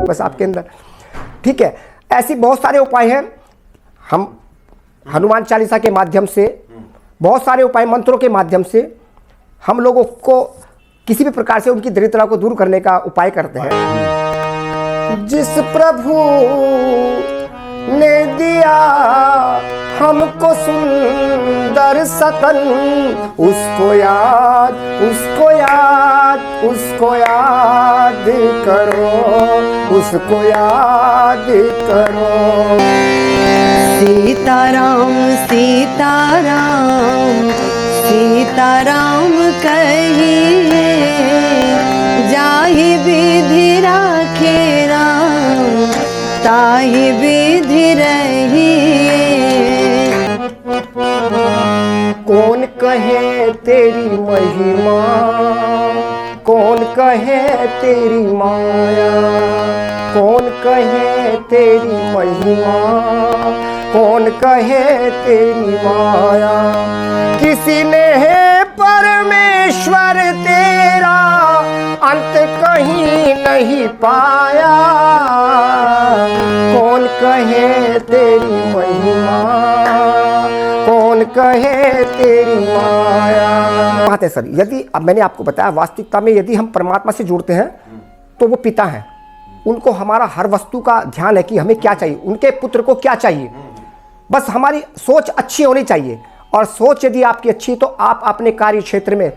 बस आपके अंदर। ठीक है, ऐसी बहुत सारे उपाय हैं। हम हनुमान चालीसा के माध्यम से, बहुत सारे उपाय मंत्रों के माध्यम से हम लोगों को किसी भी प्रकार से उनकी दरिद्रता को दूर करने का उपाय करते हैं। जिस प्रभु ने दिया हमको सुंदर सतन, उसको याद, उसको याद, उसको याद करो, उसको याद करो। सीताराम सीताराम सीताराम कहिए, जाहि विधि राखे राम, ताहि विधि रहिए। कौन कहे तेरी महिमा, कौन कहे तेरी माया, कौन कहे तेरी महिमा, कौन कहे तेरी माया। किसी ने है परमेश्वर तेरा अंत कहीं नहीं पाया। कौन कहे तेरी महिमा, कौन कहे तेरी माया। बात है सर, यदि अब मैंने आपको बताया वास्तविकता में यदि हम परमात्मा से जुड़ते हैं तो वो पिता हैं, उनको हमारा हर वस्तु का ध्यान है कि हमें क्या चाहिए, उनके पुत्र को क्या चाहिए। बस हमारी सोच अच्छी होनी चाहिए, और सोच यदि आपकी अच्छी तो आप अपने कार्य क्षेत्र में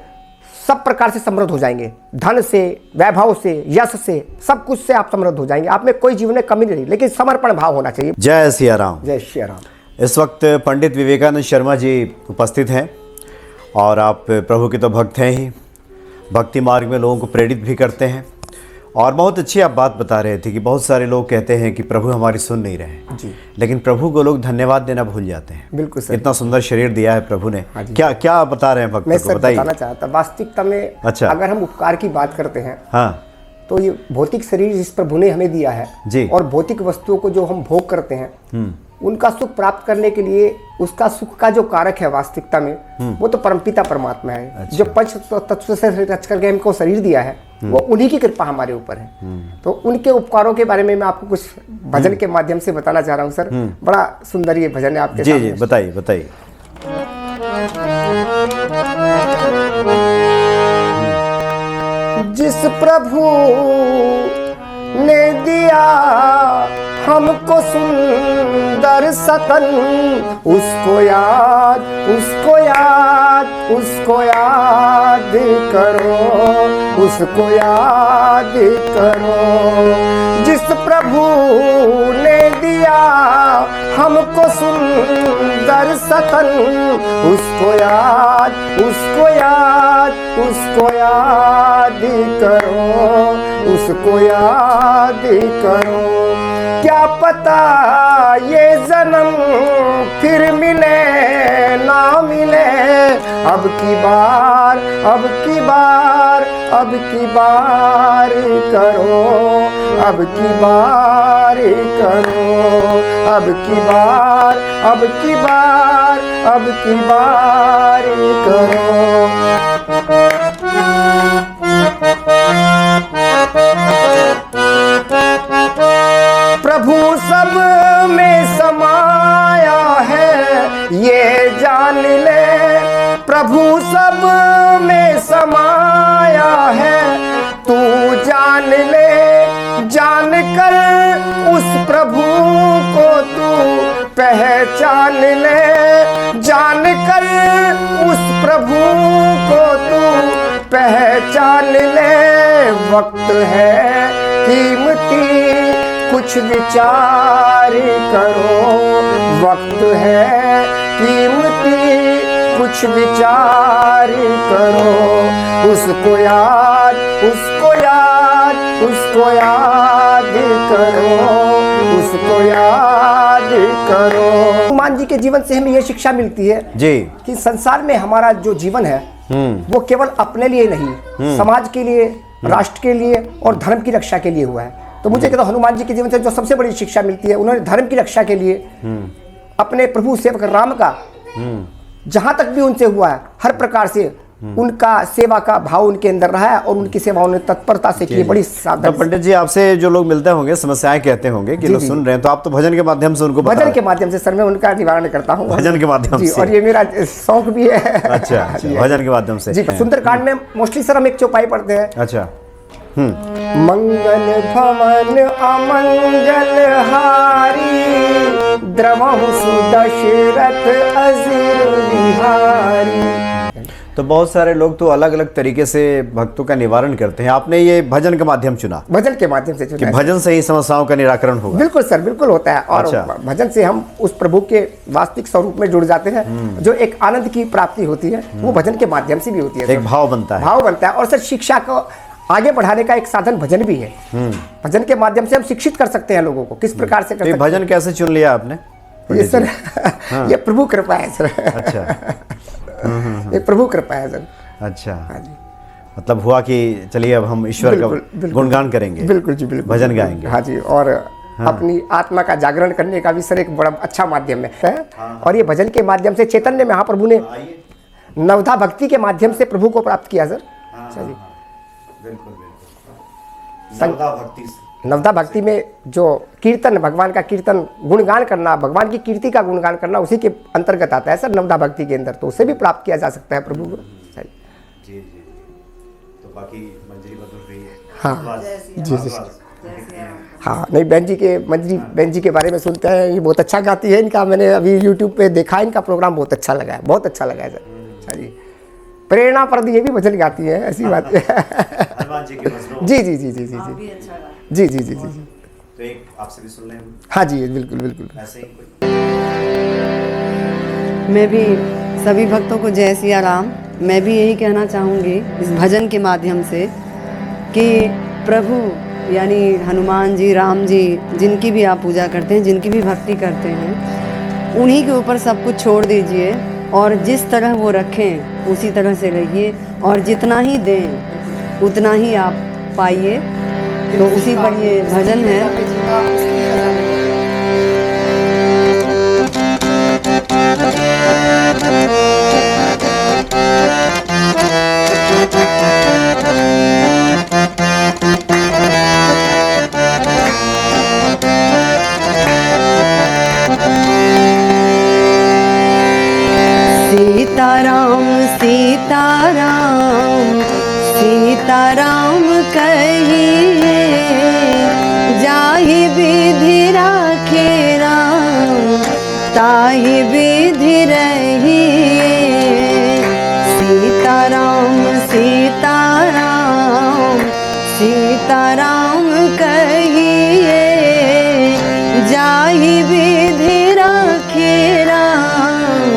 सब प्रकार से समृद्ध हो जाएंगे। धन से, वैभव से, यश से, सब कुछ से आप समृद्ध हो जाएंगे। आप में कोई जीवन में कमी नहीं, लेकिन समर्पण भाव होना चाहिए। जय सिया राम। जय श्री राम। इस वक्त पंडित विवेकानंद शर्मा जी उपस्थित हैं, और आप प्रभु के तो भक्त हैं ही, भक्ति मार्ग में लोगों को प्रेरित भी करते हैं। और बहुत अच्छी आप बात बता रहे थे कि बहुत सारे लोग कहते हैं कि प्रभु हमारी सुन नहीं रहे जी, लेकिन प्रभु को लोग धन्यवाद देना भूल जाते हैं। बिल्कुल सर। इतना सुंदर शरीर दिया है प्रभु ने। क्या क्या बता रहे हैं भक्त मैं को, सर बताइए। बताना चाहता वास्तविकता में, अच्छा। अगर हम उपकार की बात करते हैं हाँ तो ये भौतिक शरीर जिस प्रभु ने हमें दिया है जी, और भौतिक वस्तुओं को जो हम भोग करते हैं उनका सुख प्राप्त करने के लिए उसका सुख का जो कारक है वास्तविकता में वो तो परमपिता परमात्मा है। अच्छा। जो पंच तत्व से रच करके हमको शरीर दिया है वो उन्हीं की कृपा हमारे ऊपर है। तो उनके उपकारों के बारे में मैं आपको कुछ भजन के माध्यम से बताना चाह रहा हूँ सर। बड़ा सुंदर ये भजन है आपके जी सामने। जी, बताइए बताइए। जिस प्रभु ने दिया हमको सुंदर सतन, उसको याद, उसको याद, उसको याद करो, उसको याद करो। जिस प्रभु ने दिया हमको सुंदर सतन, उसको याद, उसको याद, उसको याद करो, उसको याद करो। क्या पता ये जन्म फिर मिले ना मिले, अब की बार, अब की बार, अब की बार करो, अब की बार करो, अब की बार, अब की बार, अब की बार करो। प्रभु सब में समाया है ये जान ले, प्रभु सब में समाया है तू जान ले। जान कर उस प्रभु को तू पहचान ले, जान कर उस प्रभु को तू पहचान ले। वक्त है कीमती कुछ विचार करो, वक्त है कीमती कुछ विचार करो। उसको याद, उसको याद, उसको याद करो, उसको याद करो। हनुमान जी के जीवन से हमें यह शिक्षा मिलती है जी कि संसार में हमारा जो जीवन है वो केवल अपने लिए नहीं, समाज के लिए, राष्ट्र के लिए और धर्म की रक्षा के लिए हुआ है। तो मुझे कहता हनुमान जी के जीवन से जो सबसे बड़ी शिक्षा मिलती है, उन्होंने धर्म की रक्षा के लिए अपने प्रभु सेवक राम का जहां तक भी उनसे हुआ है हर प्रकार से उनका सेवा का भाव उनके अंदर रहा है और उनकी सेवा उन्होंने तत्परता से की, बड़ी तो सावधानी से। पंडित जी, आपसे जो लोग मिलते होंगे, समस्याएं कहते होंगे कि लोग सुन रहे हैं, तो आप तो भजन के माध्यम से उनको भजन के माध्यम से सर मैं उनका निवारण करता हूँ, भजन के माध्यम जी, से। और ये मेरा शौक भी है। अच्छा, भजन के माध्यम से जी। सुंदरकांड में मोस्टली सर हम एक चौपाई पढ़ते हैं। अच्छा। मंगल भवन अमंगल हारी, द्रवहु सुदशरथ अजिर बिहारी। तो बहुत सारे लोग तो अलग अलग तरीके से भक्तों का निवारण करते हैं, आपने ये भजन का माध्यम चुना, भजन के माध्यम से कि चुना है। भजन से ही समस्याओं का निराकरण होगा। बिल्कुल सर, बिल्कुल होता है। और अच्छा। भजन से हम उस प्रभु के वास्तविक स्वरूप में जुड़ जाते हैं, जो एक आनंद की प्राप्ति होती है, वो भजन के माध्यम से भी होती है सर। एक भाव बनता है। भाव बनता है। और सर शिक्षा को आगे बढ़ाने का एक साधन भजन भी है। भजन के माध्यम से हम शिक्षित कर सकते हैं लोगों को, किस प्रकार से कर तो ये सकते हैं। भजन कैसे चुन लिया आपने? ये सर ये प्रभु कृपा है सर। अच्छा। ये प्रभु कृपा है सर। अच्छा, हाँ जी। मतलब हुआ कि चलिए अब हम ईश्वर का बिल्कुल। गुणगान करेंगे, बिल्कुल जी, बिल्कुल भजन गाएंगे। हाँ जी। और अपनी आत्मा का जागरण करने का भी सर एक बड़ा अच्छा माध्यम है। और ये भजन के माध्यम से चैतन्य महाप्रभु ने नवधा भक्ति के माध्यम से प्रभु को प्राप्त किया सर। अच्छा जी। बिल्कुल बिल्कुल। नवधा भक्ति से। नवधा भक्ति में जो कीर्तन, भगवान का कीर्तन, गुणगान करना, भगवान की कीर्ति का गुणगान करना, उसी के अंतर्गत आता है सर नवधा भक्ति के अंदर। तो उसे भी प्राप्त किया जा सकता है प्रभु को। जी जी। तो बाकी मंजरी बदल रही है। हाँ जी जी। हाँ नहीं, बहन जी के मंजरी बहन जी के बारे में सुनते हैं, ये बहुत अच्छा गाती है। इनका मैंने अभी यूट्यूब पे देखा, इनका प्रोग्राम बहुत अच्छा लगा है, बहुत अच्छा लगा है सर। अच्छा जी। प्रेरणा पर ये भी भजन गाती है, ऐसी बात है। हनुमान जी के भजनों। जी जी जी जी जी जी जी जी जी जी। तो एक आपसे भी सुन लें। हाँ जी, बिल्कुल बिल्कुल। ऐसे ही कोई। मैं भी सभी भक्तों को जय सिया राम। मैं भी यही कहना चाहूँगी इस भजन के माध्यम से कि प्रभु यानी हनुमान जी, राम जी, जिनकी भी आप पूजा करते हैं, जिनकी भी भक्ति करते हैं, उन्हीं के ऊपर सब कुछ छोड़ दीजिए और जिस तरह वो रखें उसी तरह से रहिए, और जितना ही दें उतना ही आप पाइए। तो उसी पर ये भजन है। सीताराम सीताराम सीताराम कहिए, जाहि विधि राखे राम ताहि विधि रहिए। सीताराम सीताराम सीताराम कहिए, जाहि विधि राखे राम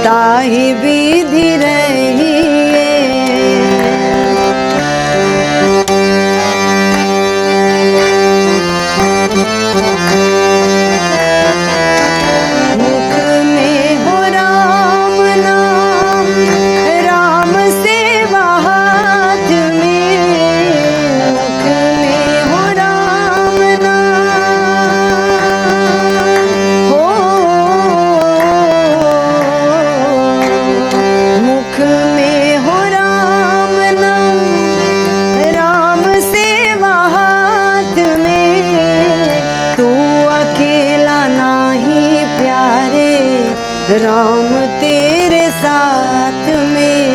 ताहि विधि रहिए। मुख में हो राम नाम, राम सेवा हाथ में। मुख में हो राम नाम, हो मुख में हो राम नाम, राम सेवा हाथ में। तू अकेला नाही प्यारे, राम तेरे साथ में।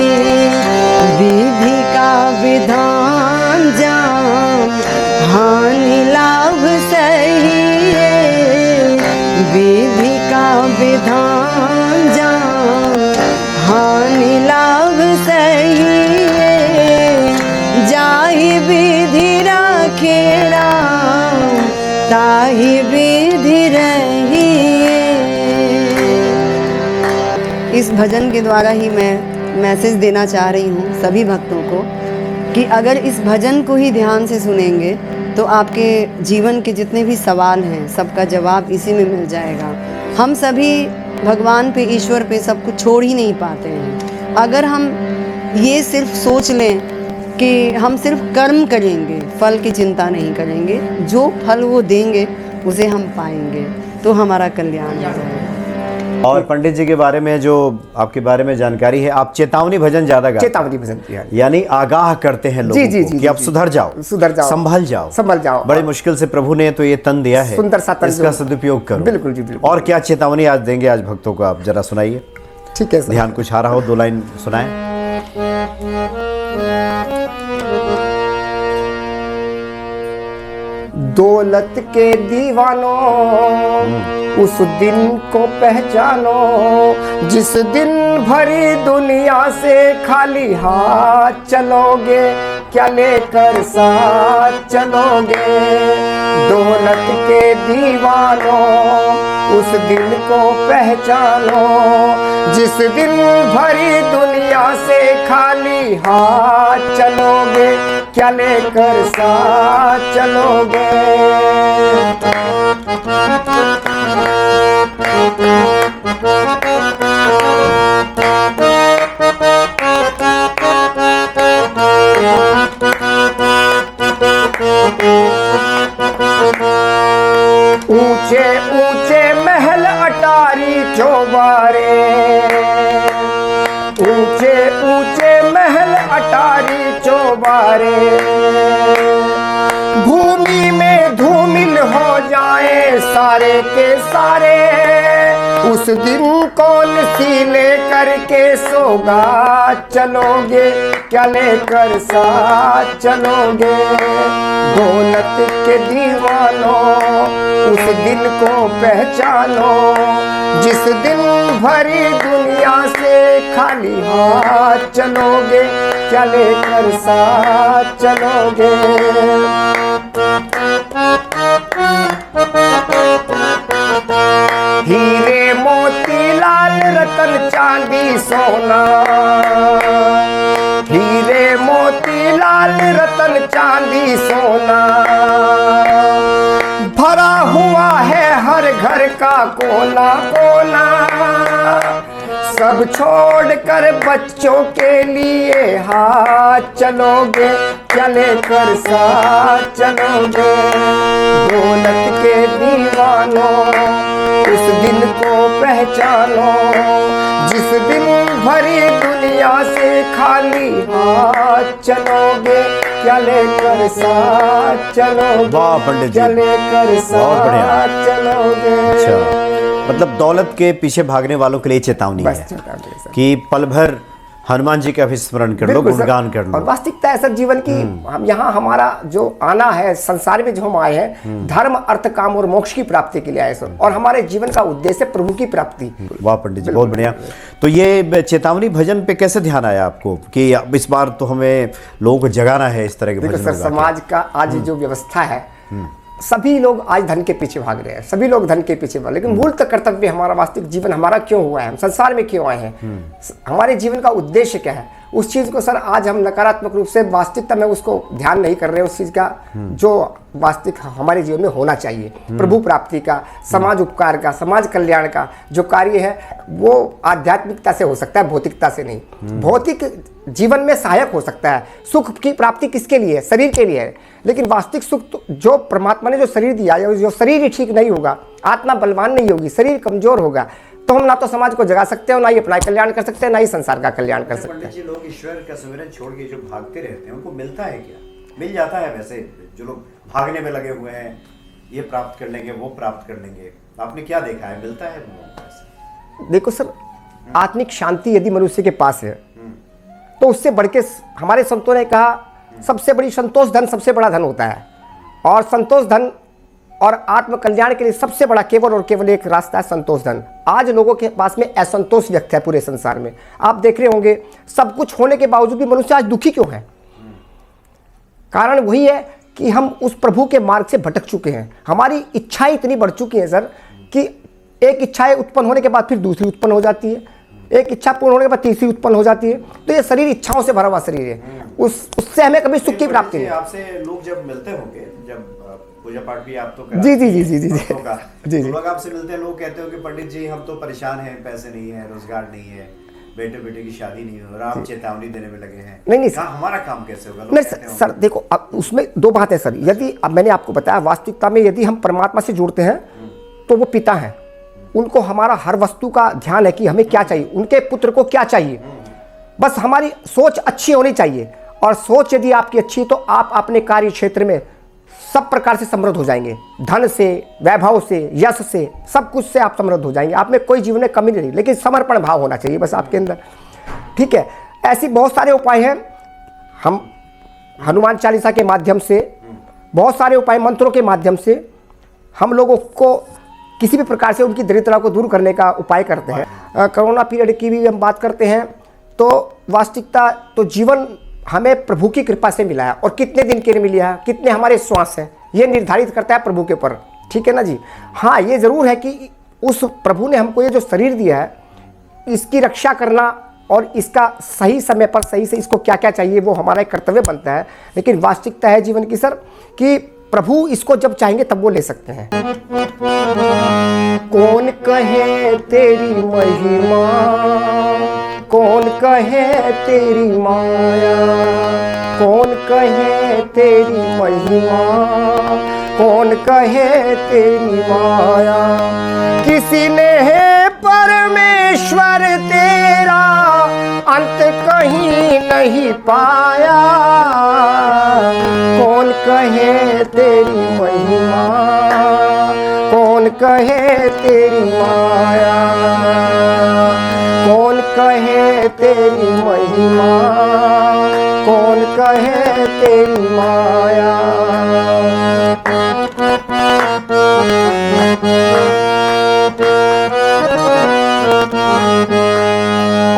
विधि का विधान जान, हानि लाभ सही है। विधि का विधान जान, हानि लाभ सही है। जाहि विधि राखे राम ताहि विधि रहिए। इस भजन के द्वारा ही मैं मैसेज देना चाह रही हूँ सभी भक्तों को कि अगर इस भजन को ही ध्यान से सुनेंगे तो आपके जीवन के जितने भी सवाल हैं सबका जवाब इसी में मिल जाएगा। हम सभी भगवान पे, ईश्वर पे सब कुछ छोड़ ही नहीं पाते हैं। अगर हम ये सिर्फ सोच लें कि हम सिर्फ कर्म करेंगे, फल की चिंता नहीं करेंगे, जो फल वो देंगे उसे हम पाएंगे, तो हमारा कल्याण हो जाएगा। और पंडित जी के बारे में जो आपके बारे में जानकारी है, आप चेतावनी भजन ज्यादा गाते हैं। चेतावनी भजन किया, यानी आगाह करते हैं लोगों जी, को जी, कि आप जी, सुधर जाओ, सुधर जाओ, संभल जाओ, संभल जाओ। बड़ी मुश्किल से प्रभु ने तो ये तन दिया है, सुंदर सा तन इसका जो- सदुपयोग करो। बिल्कुल जी, बिल्कुल। और क्या चेतावनी आज देंगे आज भक्तों को, आप जरा सुनाइए। ठीक है सर। ध्यान कुछ आ रहा हो, 2 लाइन सुनाएं। दौलत के दीवानों उस दिन को पहचानो जिस दिन भरी दुनिया से खाली हाथ चलोगे, क्या लेकर साथ चलोगे। दौलत के दीवानों उस दिन को पहचानो जिस दिन भरी दुनिया से खाली हाथ चलोगे, क्या लेकर साथ चलोगे। ऊंचे ऊंचे महल अटारी चौबारे, ऊंचे ऊंचे महल अटारी चौबारे, भूमि में धूमिल हो जाए सारे के सारे, उस दिन कौन सी लेकर के सौगात चलोगे, क्या लेकर साथ चलोगे। दौलत के दीवानों उस दिन को पहचानो जिस दिन भरी दुनिया से खाली हाथ चलोगे, क्या लेकर साथ चलोगे। हीरे मोती लाल रतन चांदी सोना, हीरे मोती लाल रतन चांदी सोना, भरा हुआ है हर घर का कोना कोना। सब छोड़कर बच्चों के लिए हाथ चलोगे, क्या लेकर साथ चलोगे। दौलत के दीवानों उस दिन को पहचानो जिस दिन भरी दुनिया से खाली हाथ चलोगे, क्या लेकर साथ चलोगे। वाह पंडित जी, क्या लेकर बहुत बढ़िया। साथ चलोगे। अच्छा, मतलब दौलत के पीछे भागने वालों के लिए चेतावनी बस है चेतावनी है सर। कि पल भर हनुमान जी का भी स्मरण कर लो, बिल्कुल सर। गुणगान कर और लो। वास्तविकता है सर जीवन की, हम यहाँ हमारा जो आना है संसार में, जो हम आए हैं धर्म अर्थ काम और मोक्ष की प्राप्ति के लिए आए सर, और हमारे जीवन का उद्देश्य प्रभु की प्राप्ति। वाह पंडित जी, बहुत बढ़िया। तो ये चेतावनी भजन पे कैसे ध्यान आया आपको कि अब इस बार तो हमें लोगों को जगाना है इस तरह के देखो भजन? सर, समाज का आज जो व्यवस्था है, सभी लोग आज धन के पीछे भाग रहे हैं, सभी लोग धन के पीछे भाग, लेकिन मूल तक कर्तव्य हमारा, वास्तविक जीवन हमारा क्यों हुआ है, हम संसार में क्यों आए हैं, हमारे जीवन का उद्देश्य क्या है, उस चीज को सर आज हम नकारात्मक रूप से वास्तविकता में उसको ध्यान नहीं कर रहे हैं। उस चीज का जो वास्तविक हमारे जीवन में होना चाहिए, प्रभु प्राप्ति का, समाज उपकार का, समाज कल्याण का जो कार्य है वो आध्यात्मिकता से हो सकता है, भौतिकता से नहीं। भौतिक जीवन में सहायक हो सकता है, सुख की प्राप्ति किसके लिए है, शरीर के लिए है, लेकिन वास्तविक सुख तो जो परमात्मा ने जो शरीर दिया है, जो शरीर ही ठीक नहीं होगा, आत्मा बलवान नहीं होगी, शरीर कमजोर होगा, तो हम ना तो समाज को जगा सकते हैं, ना ही अपना कल्याण कर सकते हैं, ना ही संसार का कल्याण कर सकते हैं। पंडित जी, लोग ईश्वर का सुमिरन छोड़ के जो भागते रहते हैं उनको मिलता है क्या? मिल जाता है वैसे जो लोग भागने में लगे हुए हैं, ये प्राप्त कर लेंगे, वो प्राप्त कर लेंगे, आपने क्या देखा है, मिलता है वो? देखो सर, आत्मिक शांति यदि मनुष्य के पास है तो उससे बढ़ के हमारे संतों ने कहा सबसे बड़ी संतोष धन सबसे बड़ा धन होता है, और संतोष धन और आत्म कल्याण के लिए सबसे बड़ा केवल और केवल एक रास्ता है संतोष धन। आज लोगों के पास में असंतोष व्यक्त है पूरे संसार में, आप देख रहे होंगे सब कुछ होने के बावजूद भी मनुष्य आज दुखी क्यों है। कारण वही है कि हम उस प्रभु के मार्ग से भटक चुके हैं, हमारी इच्छाएं इतनी बढ़ चुकी हैं सर कि एक इच्छाएं उत्पन्न होने के बाद फिर दूसरी उत्पन्न हो जाती है, एक इच्छा पूर्ण होने के बाद तीसरी उत्पन्न हो जाती है। तो ये शरीर इच्छाओं से भरा हुआ शरीर है, उससे हमें कभी सुख की प्राप्ति नहीं। आपसे लोग जब मिलते होंगे, जब पूजा पाठ भी आप तो जी जी जी जी जी जी जी, लोग आपसे मिलते हैं, लोग कहते हो कि पंडित जी हम तो परेशान हैं, पैसे नहीं है, रोजगार नहीं है, बेटे बेटे की शादी नहीं हो रहा, आप चेतावनी देने में लगे हैं। नहीं हमारा काम कैसे होगा? नहीं सर, देखो अब उसमें दो बात है सर। यदि अब मैंने आपको बताया वास्तविकता में यदि हम परमात्मा से जुड़ते हैं तो वो पिता है, उनको हमारा हर वस्तु का ध्यान है कि हमें क्या चाहिए, उनके पुत्र को क्या चाहिए। बस हमारी सोच अच्छी होनी चाहिए, और सोच यदि आपकी अच्छी तो आप अपने कार्य क्षेत्र में सब प्रकार से समृद्ध हो जाएंगे। धन से, वैभव से, यश से, सब कुछ से आप समृद्ध हो जाएंगे। आप में कोई जीवन में कमी नहीं रही, लेकिन समर्पण भाव होना चाहिए बस आपके अंदर। ठीक है, ऐसी बहुत सारे उपाय हैं। हम हनुमान चालीसा के माध्यम से, बहुत सारे उपाय मंत्रों के माध्यम से हम लोगों को किसी भी प्रकार से उनकी दरिद्रता को दूर करने का उपाय करते हैं। कोरोना पीरियड की भी हम बात करते हैं तो वास्तविकता तो जीवन हमें प्रभु की कृपा से मिला है, और कितने दिन के लिए मिला है, कितने हमारे श्वास हैं, ये निर्धारित करता है प्रभु के ऊपर। ठीक है ना जी। हाँ, ये ज़रूर है कि उस प्रभु ने हमको ये जो शरीर दिया है, इसकी रक्षा करना और इसका सही समय पर सही से इसको क्या क्या चाहिए वो हमारा एक कर्तव्य बनता है। लेकिन वास्तविकता है जीवन की सर कि प्रभु इसको जब चाहेंगे तब वो ले सकते हैं। कौन कहे तेरी महिमा, कौन कहे तेरी माया, कौन कहे तेरी महिमा, कौन कहे तेरी माया। किसी ने है परमेश्वर तेरा अंत कहीं नहीं पाया। कौन कहे तेरी महिमा, कौन कहे तेरी माया, कौन कहे तेरी महिमा, कौन कहे तेरी माया।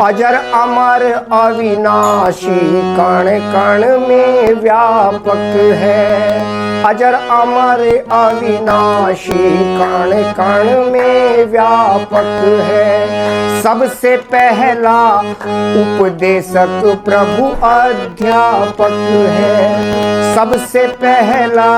अजर अमर अविनाशी कण कण में व्यापक है। अजर अमर अविनाशी कण कण में व्यापक है। सबसे पहला उपदेशक प्रभु अध्यापक है। सबसे पहला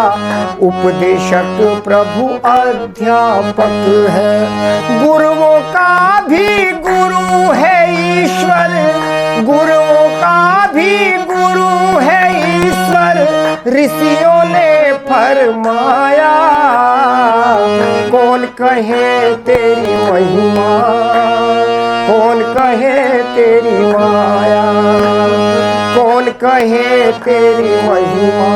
उपदेशक प्रभु अध्यापक है। गुरुओं का भी गुरु है ईश्वर, गुरुओं का भी गुरु है ईश्वर। ऋषियों ने फरमाया कौन कहे तेरी महिमा, कौन कहे तेरी माया, कौन कहे तेरी महिमा,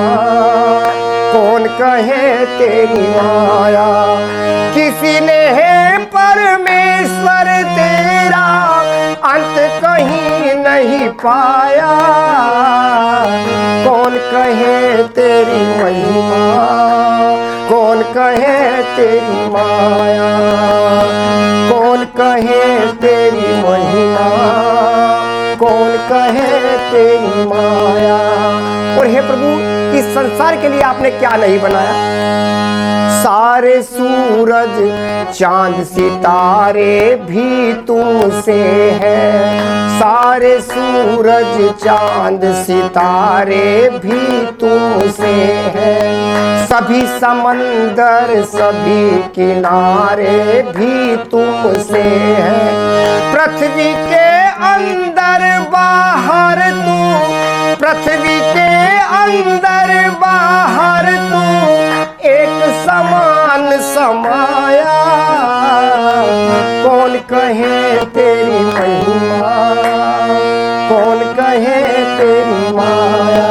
कौन कहे तेरी माया। किसी ने है परमेश्वर तेरा अंत कहीं नहीं पाया। कौन कहे तेरी महिमा, कौन कहे तेरी माया, कौन कहे तेरी महिमा, कौन कहे तेरी माया। और हे प्रभु, इस संसार के लिए आपने क्या नहीं बनाया। सारे सूरज चांद सितारे भी तुमसे हैं। सारे सूरज चांद सितारे भी तुमसे हैं। सभी समंदर सभी किनारे भी तुमसे हैं। पृथ्वी के अंदर बाहर तू, पृथ्वी के अंदर बाहर तू एक समान समाया। कौन कहे तेरी महिमा, कौन कहे तेरी माया,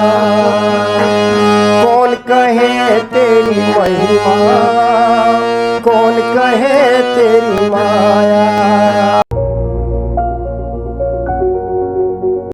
कौन कहे तेरी महिमा, कौन कहे तेरी माया।